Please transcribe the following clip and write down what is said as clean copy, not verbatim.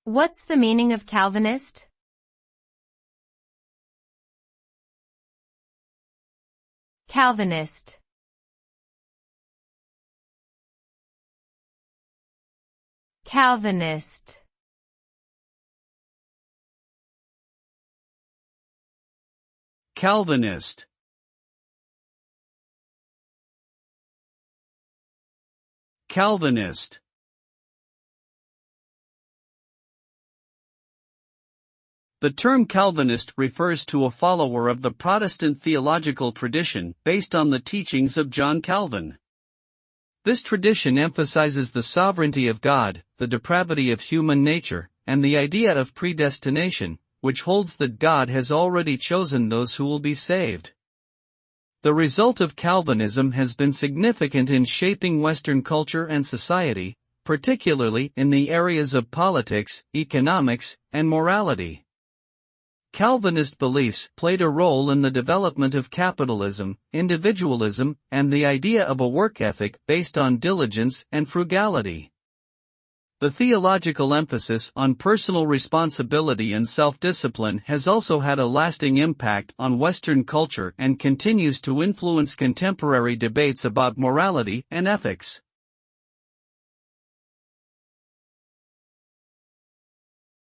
What's the meaning of Calvinist? Calvinist. Calvinist. Calvinist. Calvinist. The term Calvinist refers to a follower of the Protestant theological tradition based on the teachings of John Calvin. This tradition emphasizes the sovereignty of God, the depravity of human nature, and the idea of predestination, which holds that God has already chosen those who will be saved. The result of Calvinism has been significant in shaping Western culture and society, particularly in the areas of politics, economics, and morality. Calvinist beliefs played a role in the development of capitalism, individualism, and the idea of a work ethic based on diligence and frugality. The theological emphasis on personal responsibility and self-discipline has also had a lasting impact on Western culture and continues to influence contemporary debates about morality and ethics.